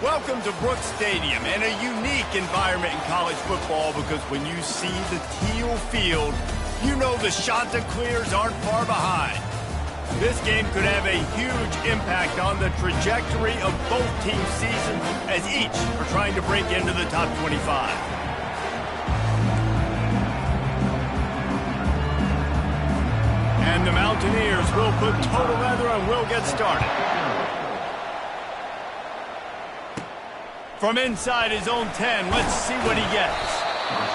Welcome to Brooks Stadium, and a unique environment in college football because when you see the teal field, you know the Chanticleers aren't far behind. This game could have a huge impact on the trajectory of both teams' seasons as each are trying to break into the top 25. And the Mountaineers will put total leather and will get started. From inside his own 10, let's see what he gets.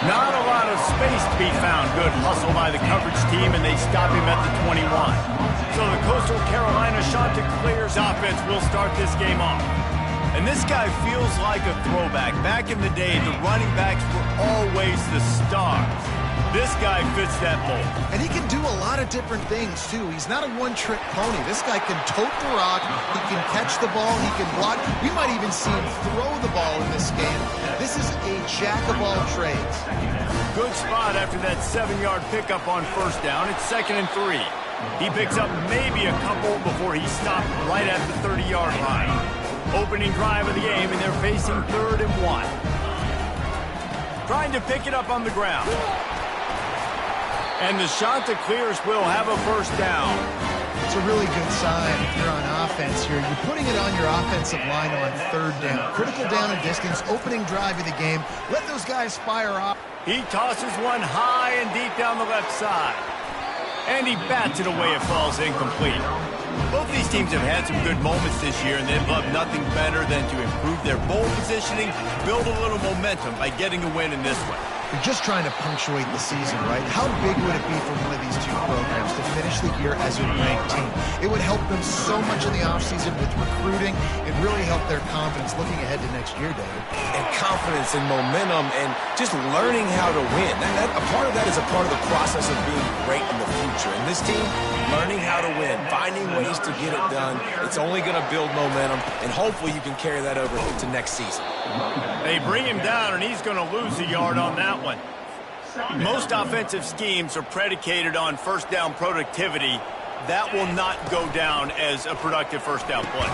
Not a lot of space to be found. Good hustle by the coverage team, and they stop him at the 21. So the Coastal Carolina Chanticleers offense will start this game off. And this guy feels like a throwback. Back in the day, the running backs were always the stars. This guy fits that mold. And he can do a lot of different things, too. He's not a one-trick pony. This guy can tote the rock. He can catch the ball. He can block. We might even see him throw the ball in this game. This is a jack-of-all-trades. Good spot after that 7-yard pickup on first down. It's 2nd and 3. He picks up maybe a couple before he stopped right at the 30-yard line. Opening drive of the game, and they're facing 3rd and 1. Trying to pick it up on the ground. And the Chanticleers will have a first down. It's a really good sign if you're on offense here. You're putting it on your offensive line on 3rd down. Critical down and distance, opening drive of the game. Let those guys fire off. He tosses one high and deep down the left side. And he bats it away. It falls incomplete. Both these teams have had some good moments this year, and they'd love nothing better than to improve their bowl positioning, build a little momentum by getting a win in this one. You're just trying to punctuate the season, right? How big would it be for one of these two programs to finish the year as a ranked team? It would help them so much in the offseason with recruiting. It really help their confidence looking ahead to next year, David. And confidence and momentum and just learning how to win. A part of that is a part of the process of being great in the future. And this team, learning how to win, finding ways to get it done. It's only going to build momentum, and hopefully you can carry that over to next season. They bring him down, and he's going to lose a yard on that one. Most offensive schemes are predicated on first down productivity. That will not go down as a productive first down play.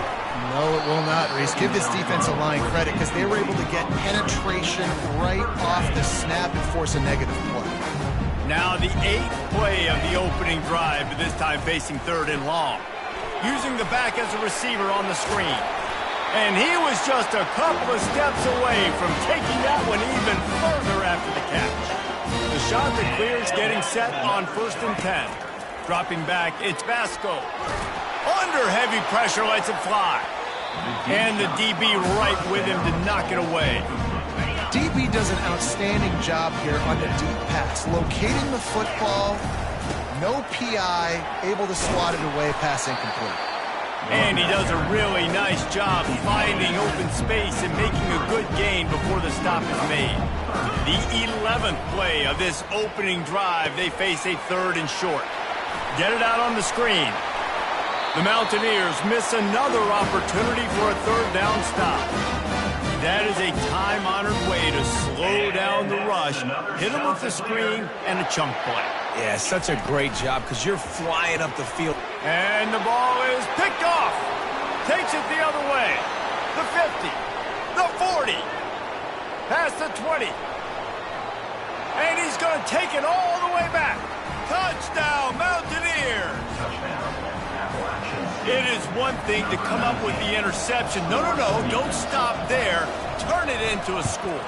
No, it will not, Reese. Give this defensive line credit because they were able to get penetration right off the snap and force a negative play. Now the 8th play of the opening drive, but this time facing 3rd and long. Using the back as a receiver on the screen. And he was just a couple of steps away from taking that one even further after the catch. The Chanticleers getting set on 1st and 10. Dropping back, it's Vasco. Under heavy pressure, lets it fly. And the DB right with him to knock it away. DB does an outstanding job here on the deep pass, locating the football, no PI, able to swat it away, pass incomplete. And he does a really nice job finding open space and making a good gain before the stop is made. The 11th play of this opening drive, they face a 3rd and short. Get it out on the screen. The Mountaineers miss another opportunity for a 3rd down stop. That is a time-honored way to slow down the rush, hit them with the screen, and a chunk play. Yeah, such a great job because you're flying up the field. And the ball is picked off. Takes it the other way. The 50, the 40, past the 20. And he's going to take it all the way back. Touchdown, Mountaineers. It is one thing to come up with the interception. No, don't stop there. Turn it into a score.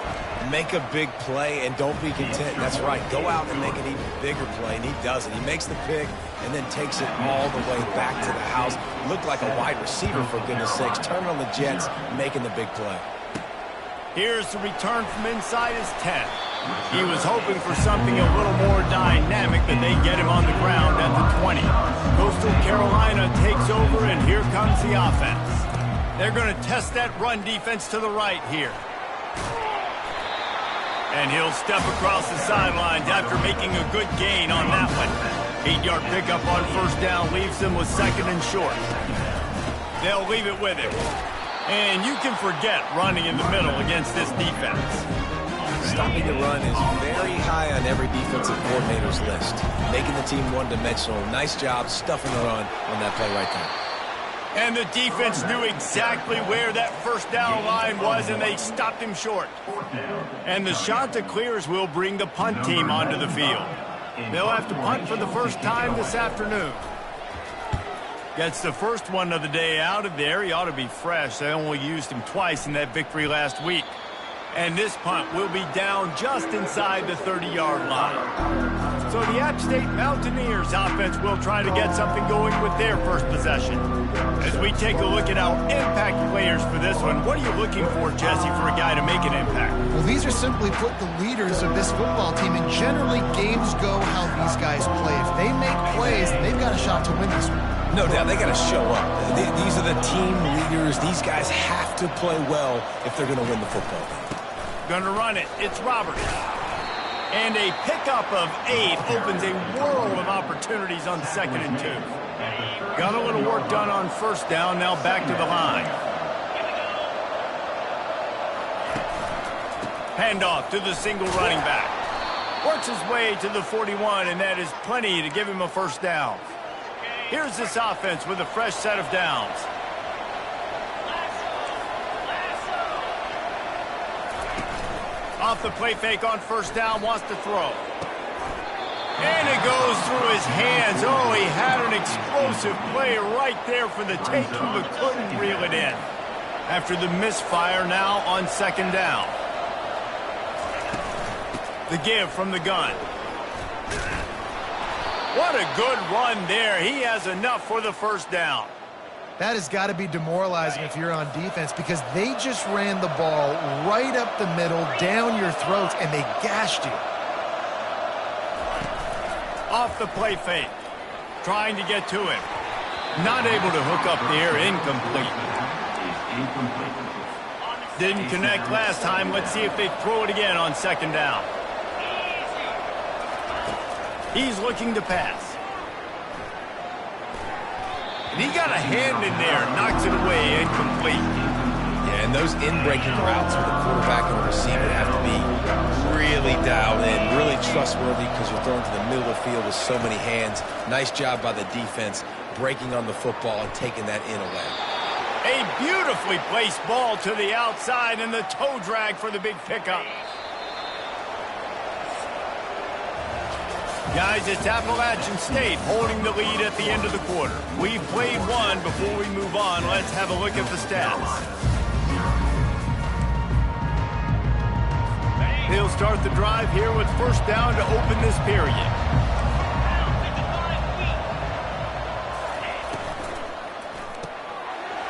Make a big play and don't be content. That's right. Go out and make an even bigger play, and he does it. He makes the pick and then takes it all the way back to the house. Looked like a wide receiver, for goodness sakes. Turning on the Jets, making the big play. Here's the return from inside his 10. He was hoping for something a little more dynamic, but they get him on the ground at the 20. Coastal Carolina takes over, and here comes the offense. They're going to test that run defense to the right here. And he'll step across the sidelines after making a good gain on that one. 8-yard pickup on first down leaves him with 2nd and short. They'll leave it with him. And you can forget running in the middle against this defense. Stopping the run is very high on every defensive coordinator's list. Making the team one-dimensional. Nice job stuffing the run on that play right there. And the defense knew exactly where that first down line was, and they stopped him short. And the shot that clears will bring the punt team onto the field. They'll have to punt for the first time this afternoon. Gets the first one of the day out of there. He ought to be fresh. They only used him twice in that victory last week. And this punt will be down just inside the 30-yard line. So the App State Mountaineers offense will try to get something going with their first possession. As we take a look at our impact players for this one, what are you looking for, Jesse, for a guy to make an impact? Well, these are simply put the leaders of this football team, and generally games go how these guys play. If they make plays, then they've got a shot to win this one. No doubt, they got to show up. These are the team leaders. These guys have to play well if they're going to win the football game. Gonna run it. It's Roberts. And a pickup of 8 opens a world of opportunities on 2nd and 2. Got a little work done on first down. Now back to the line. Handoff to the single running back. Works his way to the 41, and that is plenty to give him a first down. Here's this offense with a fresh set of downs. Off the play fake on first down, wants to throw. And it goes through his hands. Oh, he had an explosive play right there for the taking, but couldn't reel it in. After the misfire, now on 2nd down. The give from the gun. What a good run there. He has enough for the first down. That has got to be demoralizing if you're on defense, because they just ran the ball right up the middle, down your throats, and they gashed you. Off the play fake. Trying to get to him. Not able to hook up there. Incomplete. Didn't connect last time. Let's see if they throw it again on 2nd down. He's looking to pass. And he got a hand in there, knocks it away, incomplete. Yeah, and those in-breaking routes with the quarterback and the receiver have to be really dialed in, really trustworthy, because you're throwing to the middle of the field with so many hands. Nice job by the defense breaking on the football and taking that in away. A beautifully placed ball to the outside, and the toe drag for the big pickup. Guys, it's Appalachian State holding the lead at the end of the quarter. We've played one. Before we move on, let's have a look at the stats. He'll start the drive here with first down to open this period.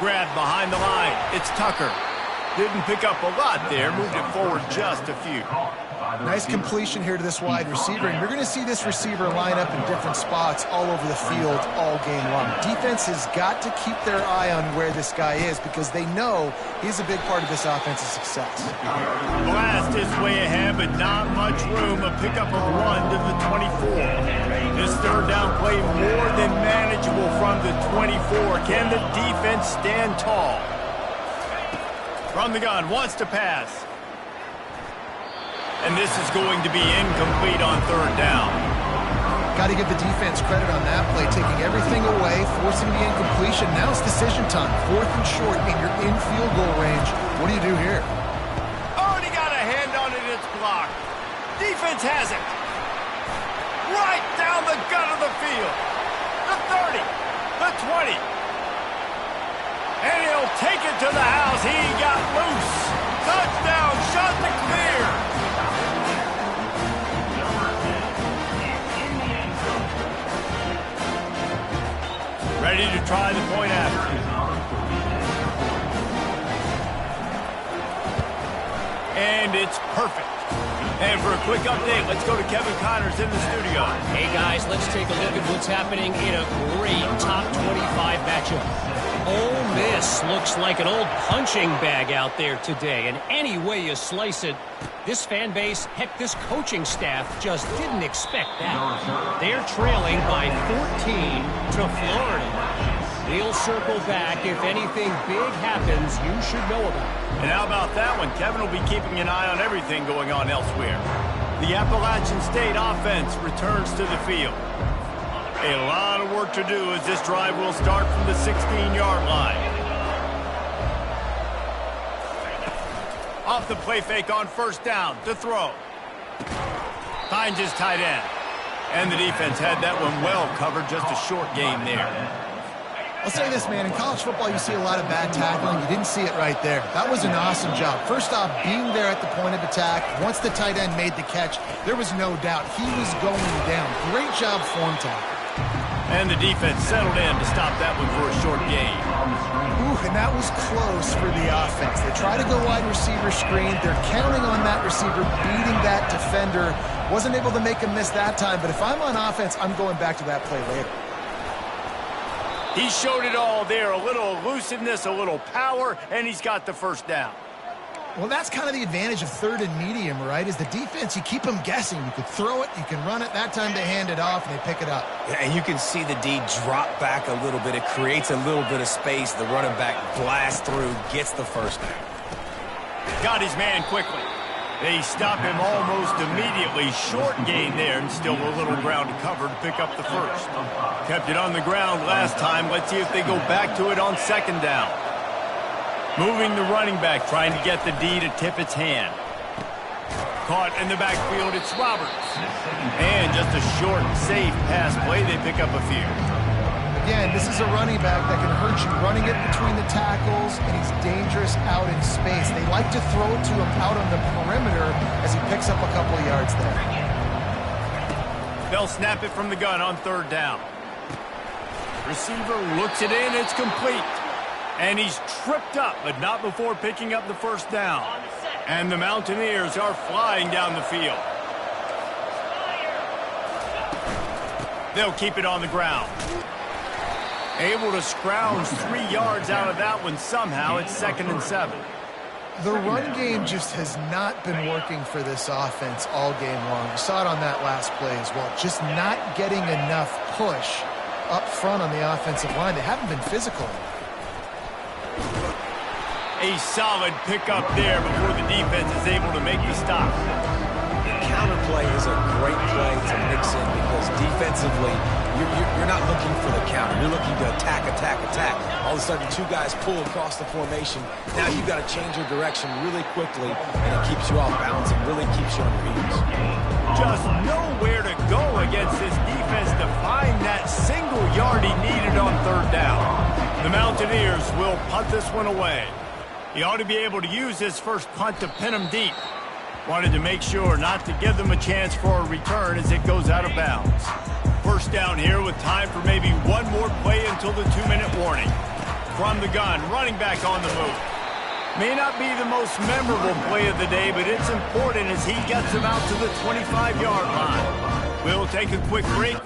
Grab behind the line. It's Tucker. Didn't pick up a lot there. Moved it forward just a few. Nice completion here to this wide receiver, and you're going to see this receiver line up in different spots all over the field all game long. Defense has got to keep their eye on where this guy is, because they know he's a big part of this offense's success. Blast his way ahead, but not much room. A pickup of 1 to the 24. This third down play more than manageable from the 24. Can the defense stand tall? From the gun, wants to pass. And this is going to be incomplete on 3rd down. Got to give the defense credit on that play, taking everything away, forcing the incompletion. Now it's decision time. 4th and short, and you're in field goal range. What do you do here? Oh, and he got a hand on it. It's blocked. Defense has it. Right down the gut of the field. The 30. The 20. And he'll take it to the house. He got loose. Touchdown. Shot to clear. Ready to try the point after. And it's perfect. And for a quick update, let's go to Kevin Connors in the studio. Hey, guys, let's take a look at what's happening in a great top 25 matchup. Ole Miss looks like an old punching bag out there today. And any way you slice it, this fan base, heck, this coaching staff just didn't expect that. They're trailing by 14 to Florida. They'll circle back. If anything big happens, you should know about it. And how about that one? Kevin will be keeping an eye on everything going on elsewhere. The Appalachian State offense returns to the field. A lot of work to do as this drive will start from the 16-yard line. Off the play fake on first down to throw. Finds his tight end. And the defense had that one well covered, just a short gain there. I'll say this, man. In college football, you see a lot of bad tackling. You didn't see it right there. That was an awesome job. First off, being there at the point of attack. Once the tight end made the catch, there was no doubt he was going down. Great job form tackle. And the defense settled in to stop that one for a short gain. Ooh, and that was close for the offense. They try to go wide receiver screen. They're counting on that receiver beating that defender. Wasn't able to make him miss that time, but if I'm on offense, I'm going back to that play later. He showed it all there. A little elusiveness, a little power, and he's got the first down. Well, that's kind of the advantage of third and medium, right? Is the defense, you keep them guessing. You could throw it, you can run it. That time they hand it off, and they pick it up. Yeah, and you can see the D drop back a little bit. It creates a little bit of space. The running back blasts through, gets the first down. Got his man quickly. They stop him almost immediately. Short gain there, and still a little ground to cover to pick up the first. Kept it on the ground last time. Let's see if they go back to it on second down. Moving the running back, trying to get the D to tip its hand. Caught in the backfield, it's Roberts. And just a short, safe pass play. They pick up a few. Again, this is a running back that can hurt you running it between the tackles, and he's dangerous out in space. They like to throw it to him out on the perimeter as he picks up a couple of yards there. They'll snap it from the gun on third down. Receiver looks it in, it's complete. And he's tripped up, but not before picking up the first down. And the Mountaineers are flying down the field. They'll keep it on the ground. Able to scrounge 3 yards out of that one somehow. It's 2nd and 7. The run game just has not been working for this offense all game long. You saw it on that last play as well. Just not getting enough push up front on the offensive line. They haven't been physical. A solid pickup there before the defense is able to make the stop. The counter play is a great play to mix in because defensively, you're not looking for the counter. You're looking to attack, attack, attack. All of a sudden, 2 guys pull across the formation. Now you've got to change your direction really quickly, and it keeps you off balance and really keeps you on your heels. Just nowhere to go against this defense to find that single yard he needed on third down. The Mountaineers will punt this one away. He ought to be able to use this first punt to pin him deep. Wanted to make sure not to give them a chance for a return as it goes out of bounds. First down here with time for maybe one more play until the 2-minute warning. From the gun, running back on the move. May not be the most memorable play of the day, but it's important as he gets them out to the 25-yard line. We'll take a quick break.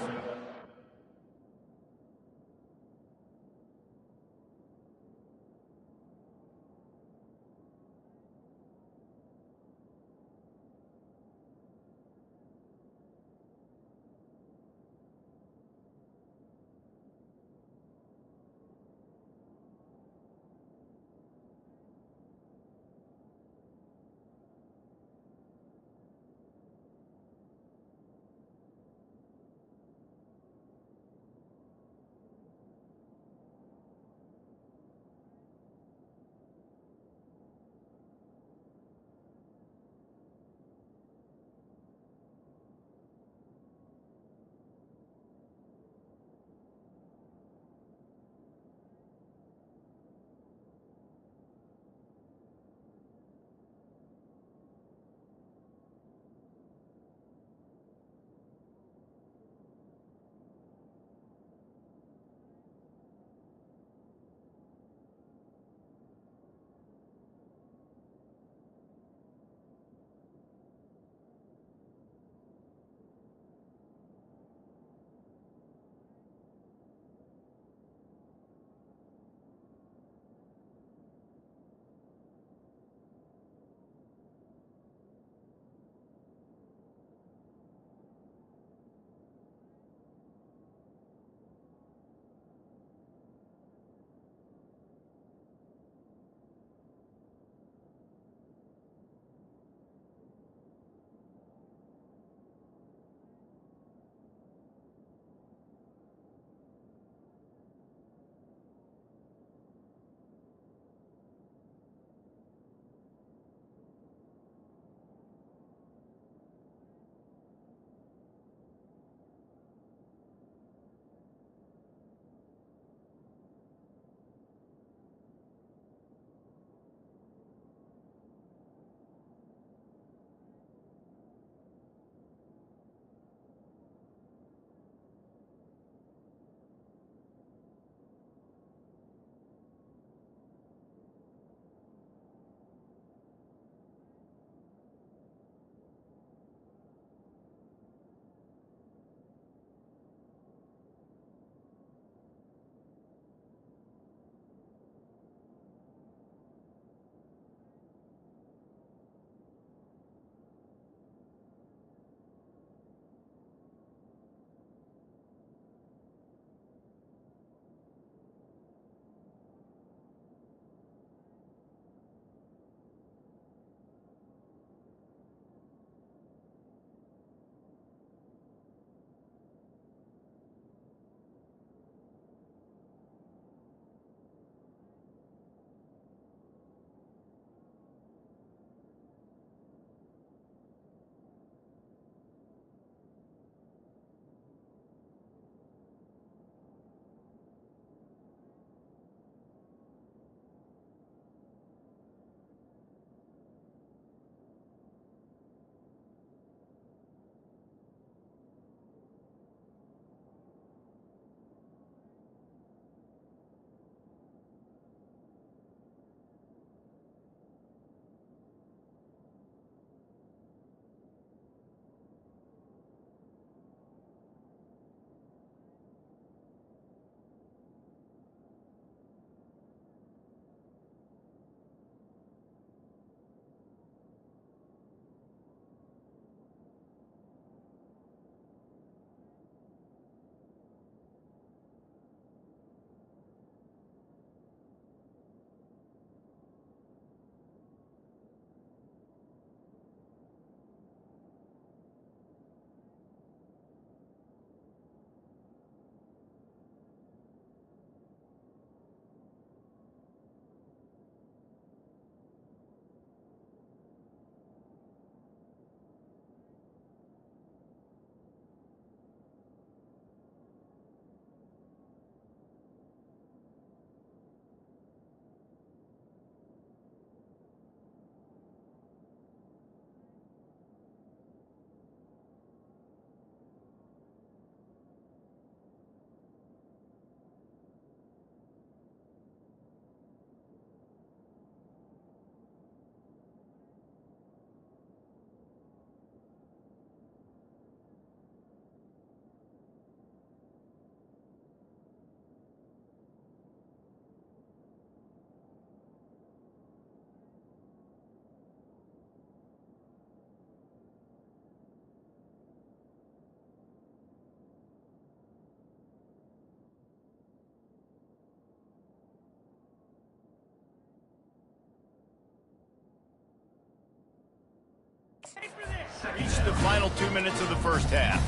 final 2 minutes of the first half.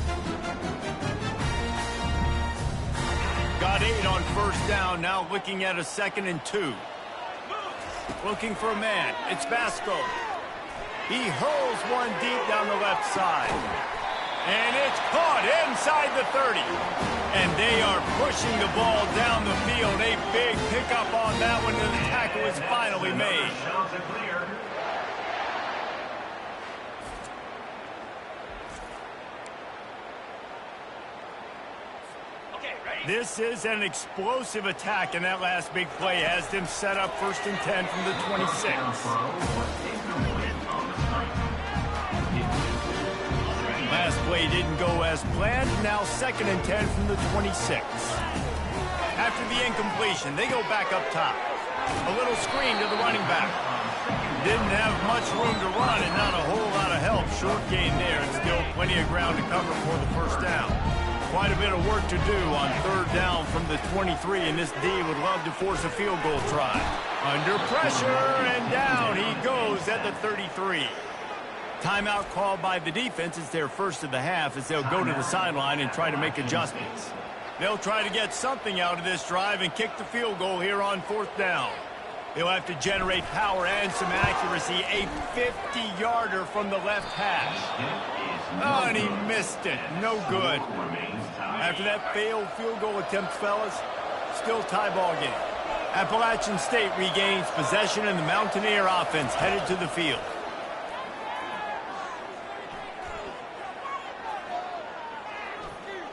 Got 8 on first down, now looking at a 2nd and 2. Looking for a man, it's Vasco. He hurls one deep down the left side. And it's caught inside the 30. And they are pushing the ball down the field. A big pickup on that one, and the tackle is finally made. This is an explosive attack, and that last big play has them set up 1st and 10 from the 26. Last play didn't go as planned. Now 2nd and 10 from the 26. After the incompletion, they go back up top. A little screen to the running back. Didn't have much room to run and not a whole lot of help. Short gain there, and still plenty of ground to cover for the first down. Quite a bit of work to do on 3rd down from the 23, and this D would love to force a field goal try. Under pressure, and down he goes at the 33. Timeout called by the defense. It's their first of the half as they'll go to the sideline and try to make adjustments. They'll try to get something out of this drive and kick the field goal here on 4th down. They'll have to generate power and some accuracy. A 50-yarder from the left hash. Oh, and he missed it. No good. After that failed field goal attempt, fellas, still tie ball game. Appalachian State regains possession, and the Mountaineer offense headed to the field.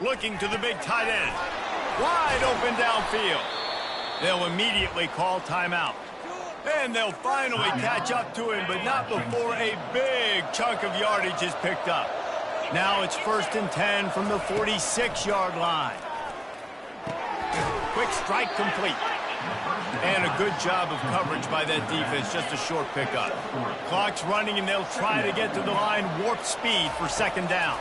Looking to the big tight end. Wide open downfield. They'll immediately call timeout. And they'll finally catch up to him, but not before a big chunk of yardage is picked up. Now it's 1st and 10 from the 46-yard line. Quick strike complete. And a good job of coverage by that defense, just a short pickup. Clock's running, and they'll try to get to the line, warp speed for 2nd down.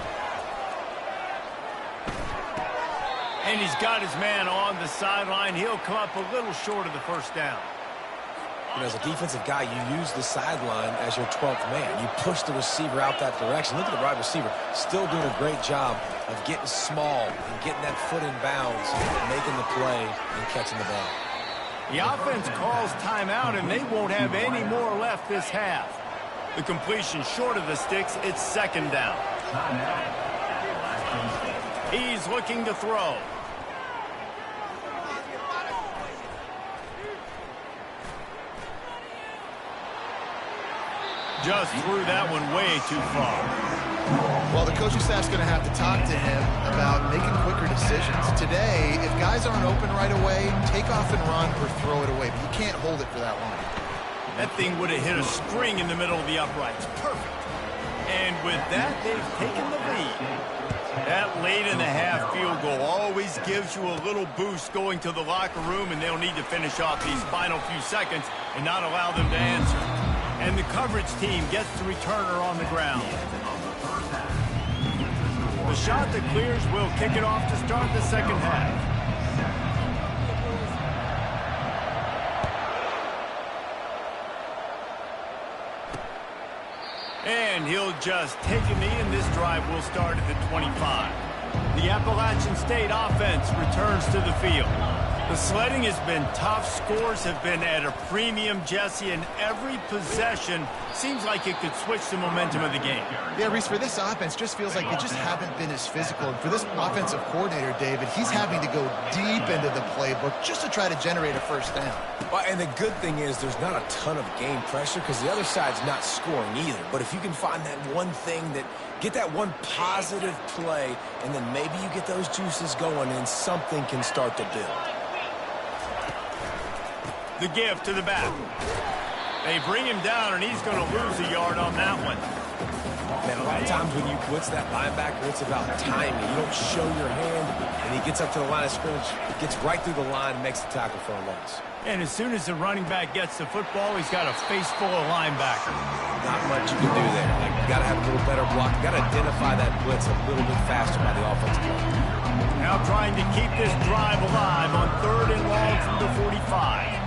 And he's got his man on the sideline. He'll come up a little short of the first down. You know, as a defensive guy, you use the sideline as your 12th man. You push the receiver out that direction. Look at the wide receiver, still doing a great job of getting small and getting that foot in bounds, making the play and catching the ball. The offense calls timeout, and they won't have any more left this half. The completion short of the sticks, it's 2nd down. He's looking to throw. Just threw that one way too far. Well, the coaching staff's going to have to talk to him about making quicker decisions. Today, if guys aren't open right away, take off and run or throw it away. But you can't hold it for that long. That thing would have hit a string in the middle of the uprights. Perfect. And with that, they've taken the lead. That late-in-the-half field goal always gives you a little boost going to the locker room, and they'll need to finish off these final few seconds and not allow them to answer. And the coverage team gets the returner on the ground. The shot that clears will kick it off to start the 2nd half. And he'll just take a knee, and this drive will start at the 25. The Appalachian State offense returns to the field. The sledding has been tough. Scores have been at a premium, Jesse, and every possession seems like it could switch the momentum of the game. Yeah, Reese, for this offense, just feels like they just haven't been as physical. And for this offensive coordinator, David, he's having to go deep into the playbook just to try to generate a first down. Well, and the good thing is there's not a ton of game pressure because the other side's not scoring either. But if you can find that one thing that get that one positive play, and then maybe you get those juices going and something can start to build. The give to the back. They bring him down, and he's going to lose a yard on that one. Man, a lot of times when you blitz that linebacker, it's about timing. You don't show your hand, and he gets up to the line of scrimmage, gets right through the line, and makes the tackle for a loss. And as soon as the running back gets the football, he's got a face full of linebacker. Not much you can do there. Like, you got to have a little better block. You got to identify that blitz a little bit faster by the offensive player. Now trying to keep this drive alive on 3rd and long from the 45.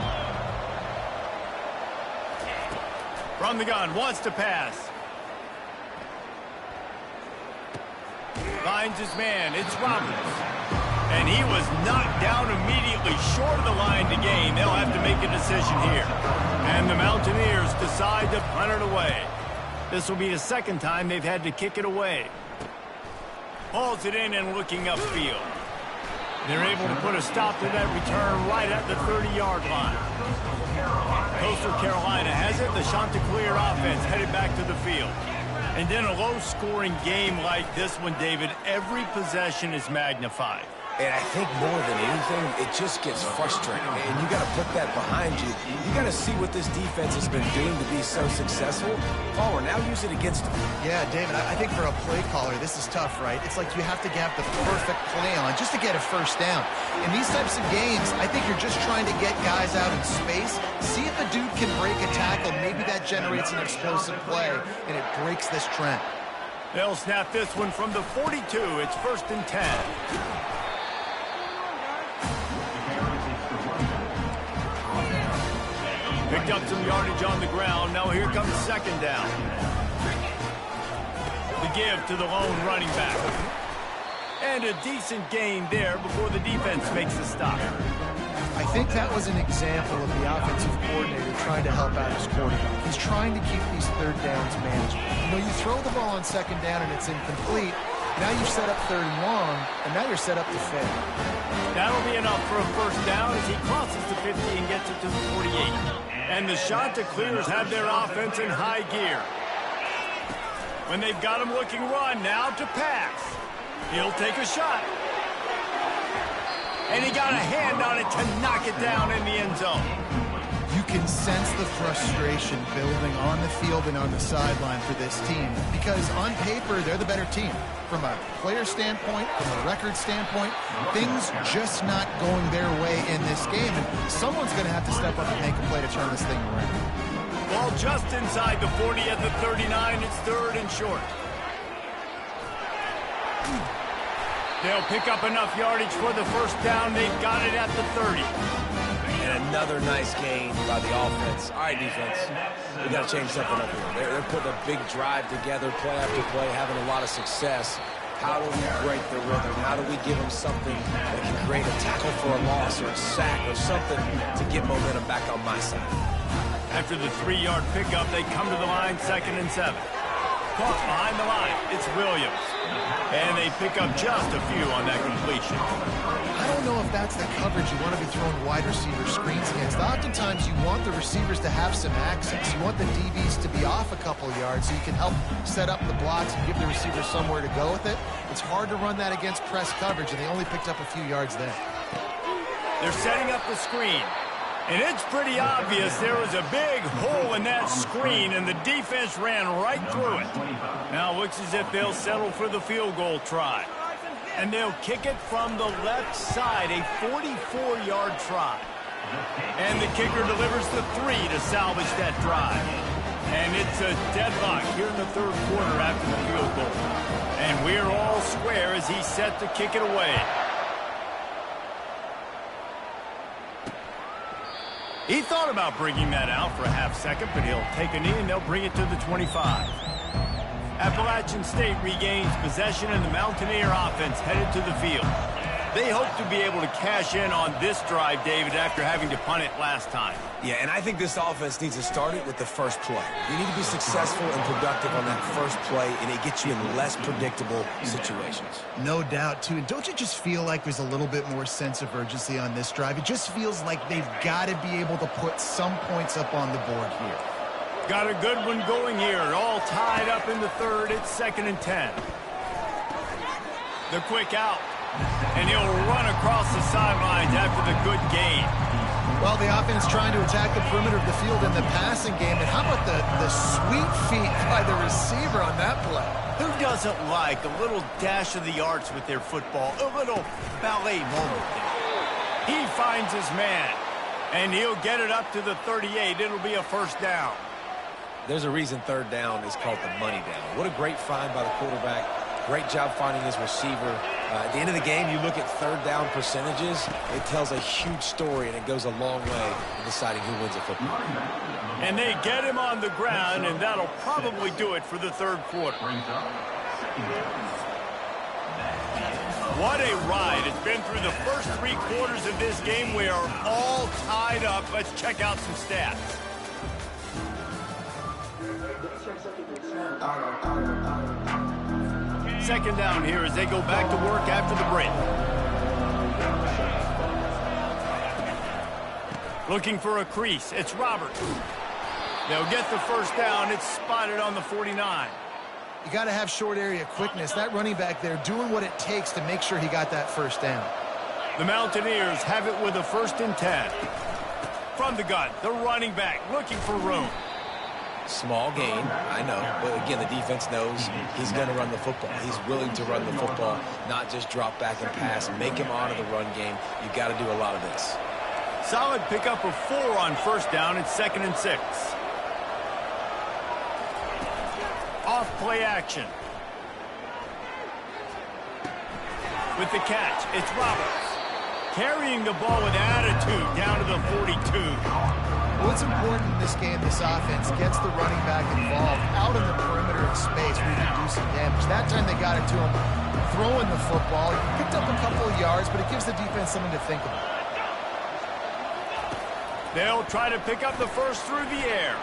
From the gun, wants to pass. Finds his man. It's Roberts. And he was knocked down immediately short of the line to gain. They'll have to make a decision here. And the Mountaineers decide to punt it away. This will be the second time they've had to kick it away. Hauls it in and looking upfield. They're able to put a stop to that return right at the 30-yard line. Coastal Carolina has it. The Chanticleer offense headed back to the field. And in a low-scoring game like this one, David, every possession is magnified. And I think more than anything, it just gets frustrating. And you got to put that behind you. You got to see what this defense has been doing to be so successful. Palmer, now use it against them. Yeah, David, I think for a play caller, this is tough, right? It's like you have to have the perfect play on just to get a first down. In these types of games, I think you're just trying to get guys out in space, see if a dude can break a tackle. Maybe that generates an explosive play, and it breaks this trend. They'll snap this one from the 42. It's 1st and 10. Picked up some yardage on the ground. Now here comes 2nd down. The give to the lone running back. And a decent gain there before the defense makes the stop. I think that was an example of the offensive coordinator trying to help out his quarterback. He's trying to keep these 3rd downs manageable. You know, you throw the ball on 2nd down and it's incomplete. Now you've set up 3rd and long, and now you're set up to fail. That'll be enough for a 1st down as he crosses the 50 and gets it to the 48. And the Chanticleers have their offense in high gear. When they've got him looking run, now to pass. He'll take a shot. And he got a hand on it to knock it down in the end zone. You can sense the frustration building on the field and on the sideline for this team because on paper, they're the better team. From a player standpoint, from a record standpoint, things just not going their way in this game. And someone's going to have to step up and make a play to turn this thing around. Ball just inside the 40 at the 39. It's 3rd and short. They'll pick up enough yardage for the 1st down. They've got it at the 30. And another nice gain by the offense. All right, defense, we got to change something up here. They're putting a big drive together, play after play, having a lot of success. How do we break the rhythm? How do we give them something that can create a tackle for a loss or a sack or something to get momentum back on my side? After the 3-yard pickup, they come to the line, 2nd and 7. Caught behind the line. It's Williams. And they pick up just a few on that completion. I don't know if that's the coverage you want to be throwing wide receiver screens against. Oftentimes, you want the receivers to have some access. You want the DBs to be off a couple yards so you can help set up the blocks and give the receiver somewhere to go with it. It's hard to run that against press coverage, and they only picked up a few yards there. They're setting up the screen. And it's pretty obvious there was a big hole in that screen, and the defense ran right through it. Now it looks as if they'll settle for the field goal try. And they'll kick it from the left side, a 44-yard try. And the kicker delivers the 3 to salvage that drive. And it's a deadlock here in the 3rd quarter after the field goal. And we're all square as he's set to kick it away. He thought about bringing that out for a half second, but he'll take a knee and they'll bring it to the 25. Appalachian State regains possession and the Mountaineer offense headed to the field. They hope to be able to cash in on this drive, David, after having to punt it last time. Yeah, and I think this offense needs to start it with the first play. You need to be successful and productive on that first play, and it gets you in less predictable situations. No doubt, too. And don't you just feel like there's a little bit more sense of urgency on this drive? It just feels like they've got to be able to put some points up on the board here. Got a good one going here. All tied up in the 3rd. It's 2nd and 10. The quick out. And he'll run across the sidelines after the good gain. Well, the offense trying to attack the perimeter of the field in the passing game. And how about the sweet feet by the receiver on that play? Who doesn't like a little dash of the arts with their football? A little ballet moment there. He finds his man. And he'll get it up to the 38. It'll be a 1st down. There's a reason 3rd down is called the money down. What a great find by the quarterback. Great job finding his receiver. At the end of the game, you look at 3rd down percentages. It tells a huge story, and it goes a long way in deciding who wins a football. And they get him on the ground, and that'll probably do it for the 3rd quarter. What a ride. It's been through the first 3 quarters of this game. We are all tied up. Let's check out some stats. Second down here as they go back to work after the break. Looking for a crease. It's Roberts. They'll get the first down. It's spotted on the 49. You got to have short area quickness. That running back there doing what it takes to make sure he got that first down. The Mountaineers have it with a 1st and 10. From the gun, the running back looking for room. Small gain, I know. But again, the defense knows he's going to run the football. He's willing to run the football, not just drop back and pass. Make him honor the run game. You got to do a lot of this. Solid pickup of 4 on first down. It's 2nd and 6. Off play action. With the catch, it's Roberts. Carrying the ball with attitude down to the 42. What's important in this game, this offense gets the running back involved out in the perimeter of space where you can do some damage. That time they got it to him throwing the football. He picked up a couple of yards, but it gives the defense something to think about. They'll try to pick up the first through the air.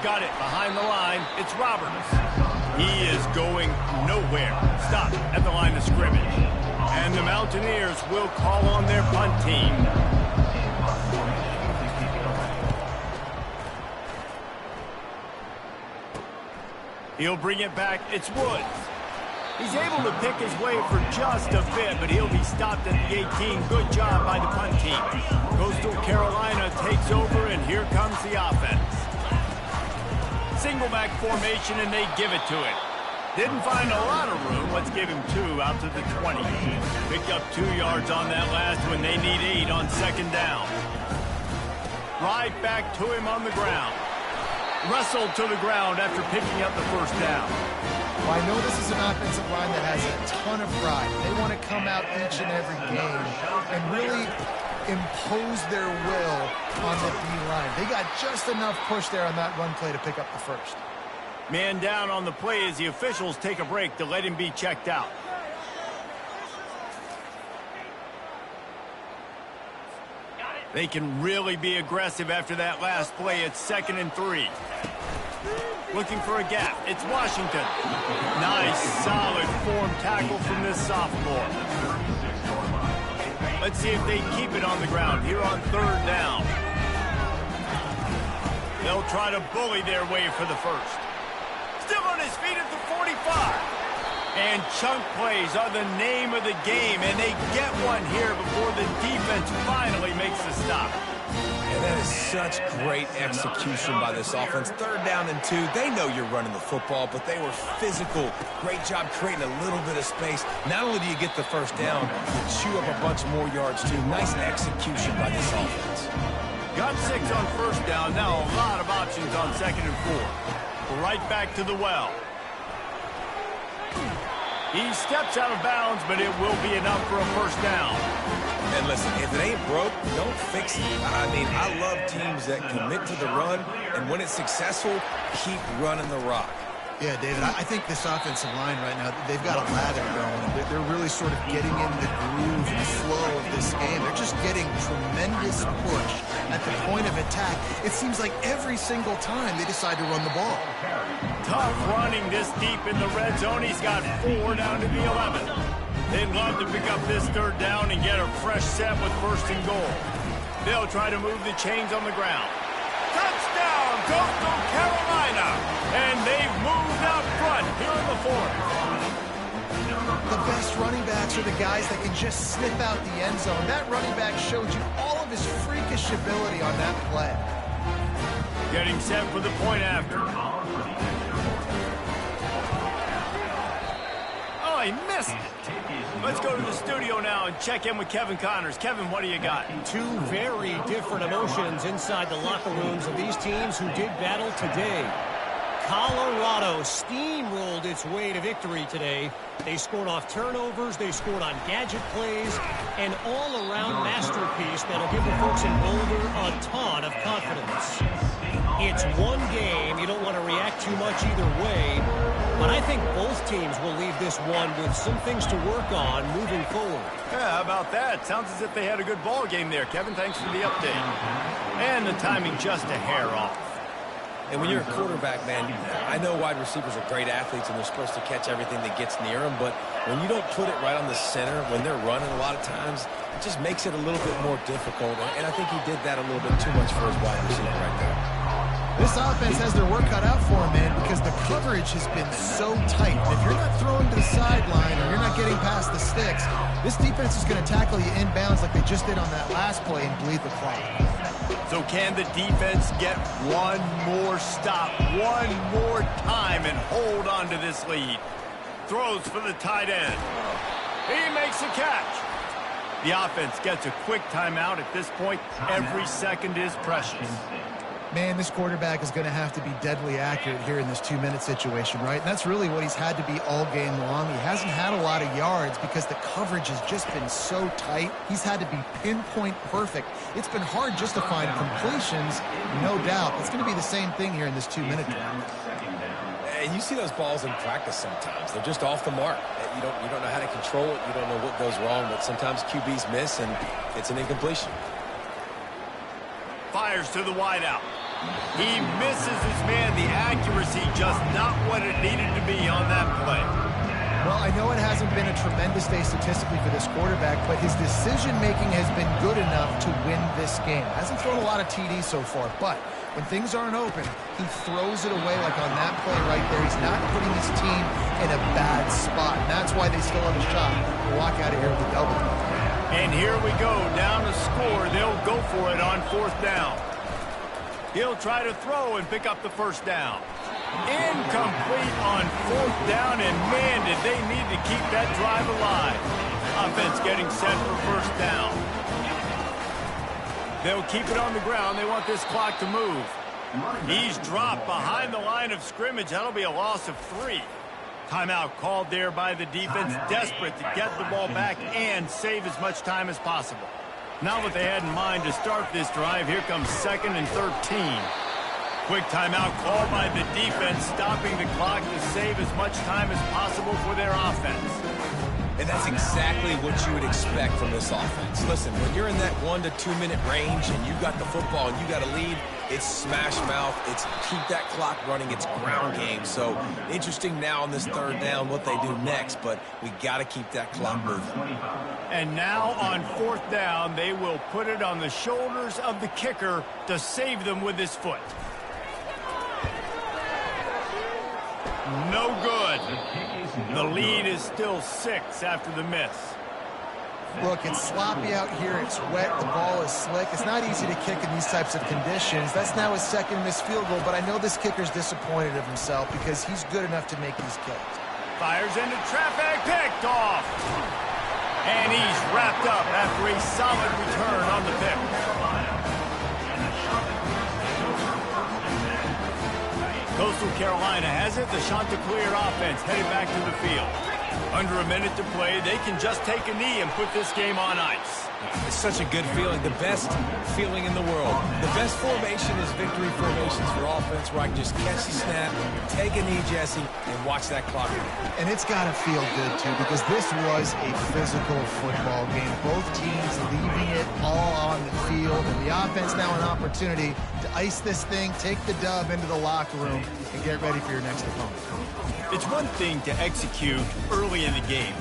Got it behind the line. It's Roberts. He is going nowhere. Stop at the line of scrimmage. And the Mountaineers will call on their punt team. He'll bring it back. It's Woods. He's able to pick his way for just a bit, but he'll be stopped at the 18. Good job by the punt team. Coastal Carolina takes over, and here comes the offense. Single back formation, and they give it to him. Didn't find a lot of room. Let's give him 2 out to the 20. Picked up 2 yards on that last one. They need 8 on second down. Right back to him on the ground. Wrestled to the ground after picking up the first down. Well, I know this is an offensive line that has a ton of pride. They want to come out each and every game and really impose their will on the D-line. They got just enough push there on that run play to pick up the first. Man down on the play as the officials take a break to let him be checked out. They can really be aggressive after that last play. It's 2nd and 3. Looking for a gap. It's Washington. Nice, solid form tackle from this sophomore. Let's see if they keep it on the ground here on 3rd down. They'll try to bully their way for the first. Still on his feet at the 45. And chunk plays are the name of the game, and they get one here before the defense finally makes the stop. And that is such great execution by this offense. 3rd down and 2. They know you're running the football, but they were physical. Great job creating a little bit of space. Not only do you get the first down, you chew up a bunch more yards, too. Nice execution by this offense. Got 6 on first down. Now a lot of options on 2nd and 4. Right back to the well. He steps out of bounds, but it will be enough for a first down. And listen, if it ain't broke, don't fix it. I mean, I love teams that commit to the run, and when it's successful, keep running the rock. Yeah, David, I think this offensive line right now, they've got a lather going. They're really sort of getting in the groove and flow of this game. They're just getting tremendous push at the point of attack. It seems like every single time they decide to run the ball. Tough running this deep in the red zone. He's got 4 down to the 11. They'd love to pick up this 3rd down and get a fresh set with 1st and goal. They'll try to move the chains on the ground. Touchdown, Coastal Carolina! And they've moved out front here in the 4th. The best running backs are the guys that can just snip out the end zone. That running back showed you all of his freakish ability on that play. Getting set for the point after. Oh, he missed it. Let's go to the studio now and check in with Kevin Connors. Kevin, what do you got? 2 very different emotions inside the locker rooms of these teams who did battle today. Colorado steamrolled its way to victory today. They scored off turnovers, they scored on gadget plays, an all-around masterpiece that'll give the folks in Boulder a ton of confidence. It's one game. You don't want to react too much either way. But I think both teams will leave this one with some things to work on moving forward. Yeah, how about that? Sounds as if they had a good ball game there, Kevin. Thanks for the update. And the timing just a hair off. And when you're a quarterback, man, I know wide receivers are great athletes and they're supposed to catch everything that gets near them, but when you don't put it right on the center, when they're running a lot of times, it just makes it a little bit more difficult. And I think he did that a little bit too much for his wide receiver right there. This offense has their work cut out for them, man, because the coverage has been so tight. And if you're not throwing to the sideline or you're not getting past the sticks, this defense is going to tackle you inbounds like they just did on that last play and bleed the clock. So can the defense get one more stop, one more time, and hold on to this lead? Throws for the tight end. He makes the catch. The offense gets a quick timeout at this point. Every second is precious. Man, this quarterback is going to have to be deadly accurate here in this 2-minute situation, right? And that's really what he's had to be all game long. He hasn't had a lot of yards because the coverage has just been so tight. He's had to be pinpoint perfect. It's been hard just to find completions, no doubt. It's going to be the same thing here in this 2-minute drill. And you see those balls in practice sometimes. They're just off the mark. You don't know how to control it. You don't know what goes wrong, but sometimes QBs miss, and it's an incompletion. Fires to the wideout. He misses his man. The accuracy just not what it needed to be on that play. Well, I know it hasn't been a tremendous day statistically for this quarterback, but his decision-making has been good enough to win this game. Hasn't thrown a lot of TDs so far, but when things aren't open, he throws it away like on that play right there. He's not putting his team in a bad spot, and that's why they still have a shot to walk out of here with a double. And here we go, down to score. They'll go for it on 4th down. He'll try to throw and pick up the 1st down. Incomplete on 4th down, and man, did they need to keep that drive alive. Offense getting set for 1st down. They'll keep it on the ground. They want this clock to move. He's dropped behind the line of scrimmage. That'll be a loss of 3. Timeout called there by the defense, desperate to get the ball back and save as much time as possible. Not what they had in mind to start this drive. Here comes 2nd and 13. Quick timeout called by the defense, stopping the clock to save as much time as possible for their offense. And that's exactly what you would expect from this offense. Listen, when you're in that 1 to 2 minute range and you got the football and you got a lead, it's smash mouth, it's keep that clock running, it's ground game. So interesting now on this 3rd down what they do next, but we got to keep that clock moving. And now on 4th down, they will put it on the shoulders of the kicker to save them with his foot. No good. The lead is still 6 after the miss. Look, it's sloppy out here. It's wet. The ball is slick. It's not easy to kick in these types of conditions. That's now his 2nd missed field goal, but I know this kicker's disappointed of himself because he's good enough to make these kicks. Fires into traffic, picked off. And he's wrapped up after a solid return on the pick. Coastal Carolina has it. The Chanticleer offense headed back to the field. Under a minute to play, they can just take a knee and put this game on ice. It's such a good feeling, the best feeling in the world. The best formation is victory formations for offense, where I can just catch the snap, take a knee, Jesse, and watch that clock run. And it's got to feel good, too, because this was a physical football game. Both teams leaving it all on the field, and the offense now an opportunity to ice this thing, take the dub into the locker room, and get ready for your next opponent. It's one thing to execute early in the game.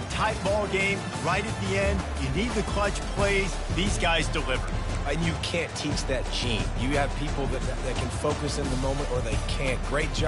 Tight ball game, right at the end. You need the clutch plays. These guys deliver. And you can't teach that gene. You have people that can focus in the moment or they can't. Great job.